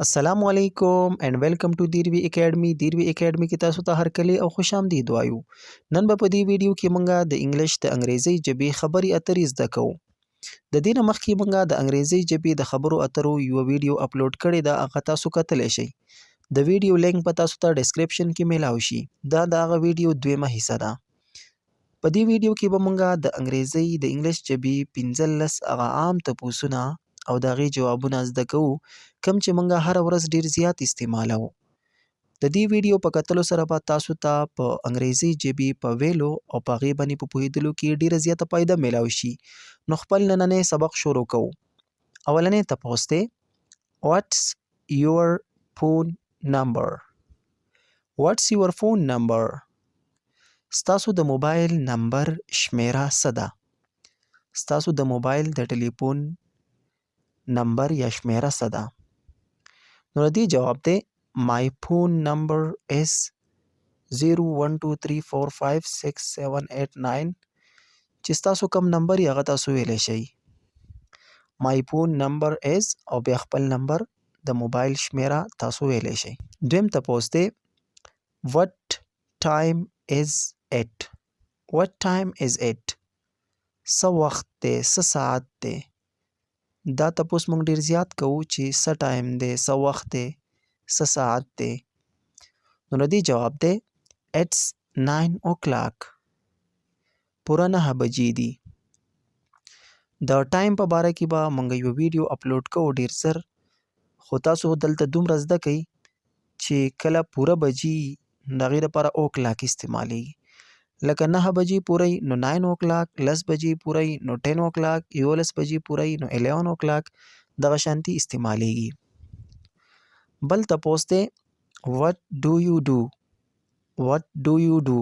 السلام علیکم and welcome to دیروي اکیډمي. دیروي اکیډمي کې تاسو ته هرکلی او خوش آمدید وایو. نن به په دې ویډیو کې مونږه د انګلیش د انګریزي ژبې خبرې اترې زده کوو. د دې نه مخکې مونږه د انګریزي ژبې د خبرو اترو یو ویډیو اپلوډ کړی ده، هغه تاسو کتلی شئ. د ویډیو لینک به تاسو ته ډسکرپشن کې میلاو شي. دا د هغه ویډیو دویمه حصه ده. په دې ویډیو کې به مونږه د انګریزي د انګلیش ژبې 15 هغه عام تپوسونه او د هغې جوابونه زده کوو، کوم چې مونږه هره ورځ ډیر زیات استعمالوو. د دې ویډیو په کتلو سره به تاسو ته په انګریزي ژبې په ویلو او په هغې باندې په پوهېدلو کې ډیره زیاته فایده میلاو شي. نو خپل نننی سبق شروع کوو. اولنی تپوس دی What's your phone number? What's your phone number? ستاسو د موبایل نمبر شمیره څه ده؟ ستاسو د موبایل د ټلیفون نمبر یا شمیره څه ده؟ نو د دې جواب دی My phone number is 012345678 چې ستاسو کم نمبر یې هغه تاسو ویلی شئ. My phone number is او بیا خپل نمبر د موبایل شمیره تاسو ویلی شئ. دویم تپوس دی What time is it? What time is it? څه وخت دی؟ څه ساعت دی؟ دا تپوس موږ ډیر زیات کوو چې څه ټایم دی، څه وخت دی، څه ساعت دی. نو د دې جواب دی It's 9 o'clock. پوره 9 بجې دي. د ټایم په باره کې به موږ یو ویډیو اپلوډ کوو ډیر زر، خو تاسو دلته دومره زده کئ چې کله پوره بجې د هغې لپاره او کلاک استعمالیږي. لکه 9 بجې پوره نو 9 o'clock، 10 بجې پوره نو 10 o'clock، 11 بجې پوره نو 11 o'clock دغه شانتي استعمالیږي. بل تپوس دی What do you do? What do you do?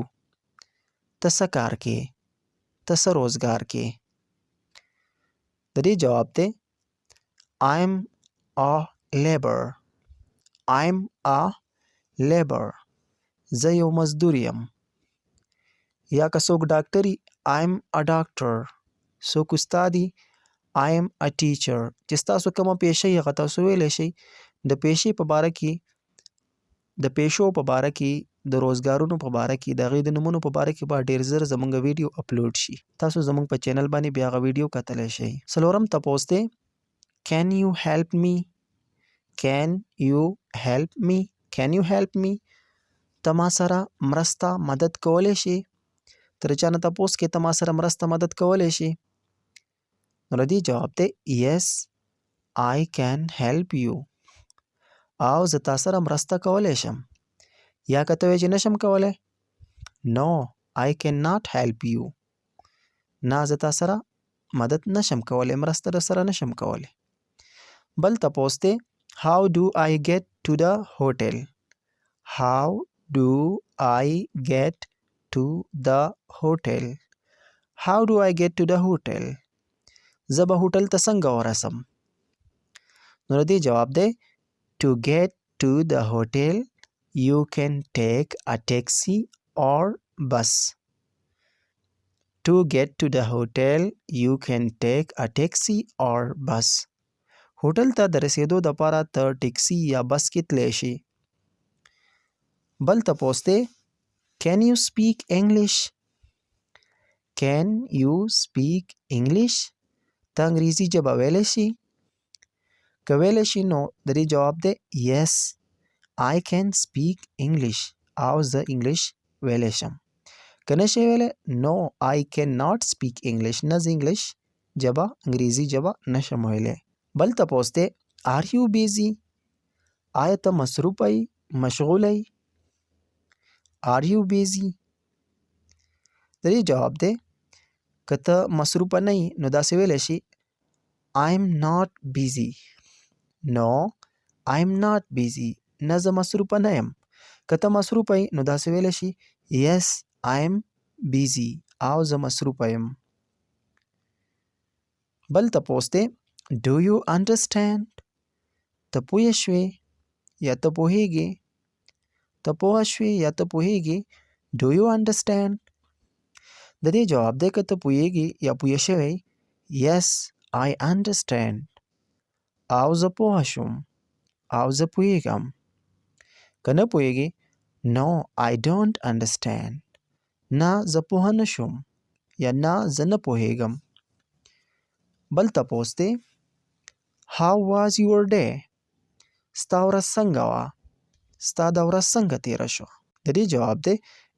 ته څه کار کې؟ ته څه روزګار کې؟ د دې جواب دی I'm a labor. I'm a labor. زه یو مزدور یم. یا که څوک ډاکټري I'm a doctor. څوک استادي I'm a teacher. چې ستاسو کومه پیشه یې هغه تاسو ویلی شئ. د پیشې په باره کې، د پیشو په باره کې، د روزګارونو په باره کې، د هغې د نومونو په باره کې به ډیر زر زموږ ویډیو اپلوډ شي. تاسو زموږ په چینل باندې بیا هغه ویډیو کتلی شئ. څلورم تپوس دی Can you help me? Can you help me? Can you help me? ته ما سره مرسته مدد کولی شي؟ تر چا نه تپوس کې ته ما سره مرسته مدد کولی شي؟ نو د دې جواب دی Yes, I can help you. او زه تا سره مرسته کولی شم. یا که ته وایې چې نشم کولی No, I cannot help you. نه زه تا سره مدد نشم کولی، مرسته در سره نشم کولی. بل تپوس دی How do I get to the hotel? How do I get to the hotel? How do I get to the hotel? زه به هوټل ته څنګه ورسم؟ نو د دې جواب دی To get to the hotel, you can take a taxi or bus. To get to the hotel, you can take a taxi or bus. هوټل ته د رسیدو دپاره ته ټیکسي یا بس کې تلی شي. بل تپوس دی Can you speak English? Can you speak English? ته انګریزي ژبه ویلی شي؟ که ویلی شي نو د دې جواب دی Yes, I can speak English. او زه انګلیش ویلی شم. که نشئ ویلی No, I cannot speak English. نه زه انګلیش ژبه، انګریزي ژبه نشم ویلی. بل تپوس دی Are you busy? آیا ته مصروفه یې؟ مشغوله یې؟ Are you busy? د دې جواب دی که ته مصروفه نه یې نو داسې ویلی شي I'm not busy. No, I'm not busy. نه زه مصروفه نه یم. که ته مصروفه یې نو داسې ویلی شي Yes, I'm busy. او زه مصروفه یم. بل تپوس دی Do you understand? ته پوه شوې یا ته پوهیږې؟ ته پوه شوې یا ته پوهیږې؟ Do you understand? د دې جواب دی که ته پوهیږې یا پوه شوی Yes, I understand. او زه پوه شوم. او زه پوهیږم. که نه پوهیږي No, I don't understand. نه زه پوه نه شوم یا نه زه نه پوهیږم. بل تپوس دی How was your day? ستا ورځ څنګه وه؟ ستا دا ورځ څنګه تیره شوه؟ د دې جواب دی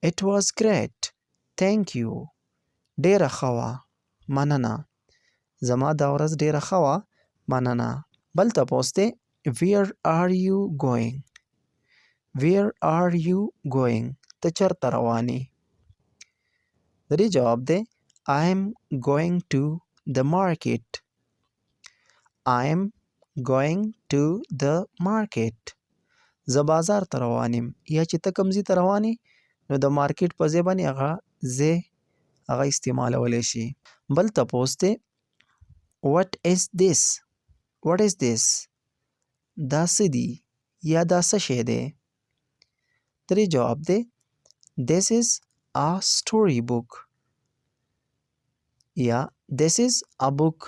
It was great. Thank you. ډیره ښه وه. مننه. زما دا ورځ ډیره ښه وه. مننه. بل تپوس دی Where are you going? Where are you going? ته چېرته روان یې؟ د دې جواب دی I'm going to the market. I'm going to the market. زه بازار ته روان یم. یا چې ته کوم ځای ته روان یې نو د مارکیټ په ځای باندې هغه استعمالولی شي. بل تپوس دی What is this? What is this? دا څه دي یا دا څه شی دی؟ د دې جواب دی This is a story book. یا This is a book.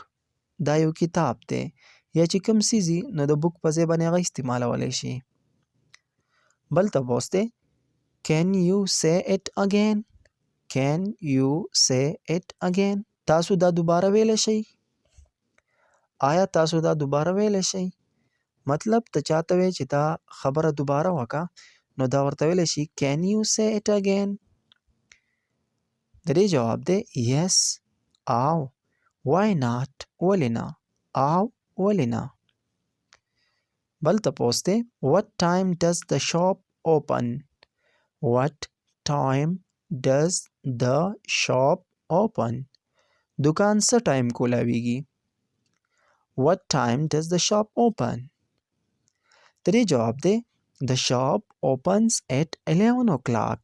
دا یو کتاب دی. یا چې کوم څیز وي نو د بوک په ځای باندې هغه استعمالولی شي. بل تپوس دی Can you say it again? Can you say it again? تاسو دا دوباره ویلی شئ؟ آیا تاسو دا دوباره ویلی شئ؟ مطلب ته چاته وی چې دا خبره دوباره وکړه نو دا ورته ویلی شي Can you say it again? د دې جواب دی Yes. او Why not? ولې نه؟ او ولې نه؟ بل تپوس دی What time does the shop open? What time does the shop open? دکان څه ټایم کولاویږي؟ What time does the shop open? د دې جواب دی The shop opens at 11 o'clock.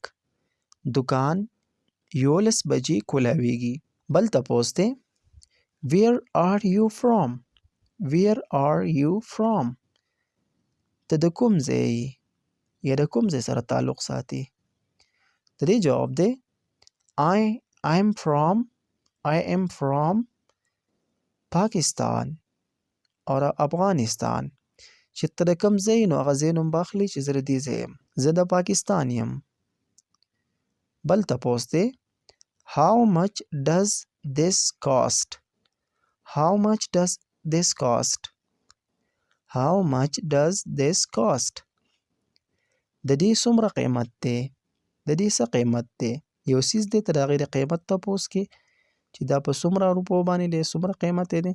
دکان 11 بجې کولاویږي. بل تپوس دی Where are you from? Where are you from? ته د کوم ځای یا د کوم ځای سره تعلق ساتي؟ د دې جواب دی I am from Pakistan or افغانستان. چې ته د کوم ځای نو هغه ځای نوم به اخلي چې زه د دې ځای یم. زه د پاکستان یم. بل تپوس دی How much does this cost? How much does this cost? How much does this cost? د دې څومره قیمت دی؟ د دې څه قیمت دی؟ یو څیز دی ته د هغې د قیمت تپوس کې چې دا په څومره روپو باندې دی، څومره قیمت یې دی.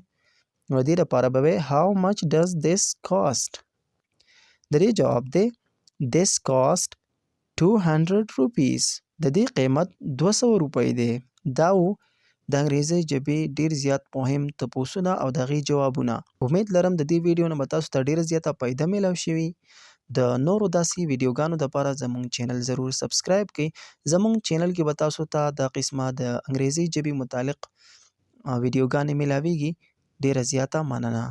نو د دې لپاره به وایې How much does this cost? د دې جواب دی This cost 200 rupees. د دې قیمت 200 روپۍ دی. دا و د انګریزي ژبې ډیر زیات مهم تپوسونه او د هغې جوابونه. امید لرم د دې ویډیو نه به تاسو ته ډیره زیاته فایده میلاو شوي. د نورو داسې ویډیوګانو دپاره زموږ چینل ضرور سبسکرایب کړئ. زموږ چینل کې به تاسو ته دا قسمه د انګریزي ژبې متعلق ویډیوګانې میلاویږي. ډیره زیاته مننه.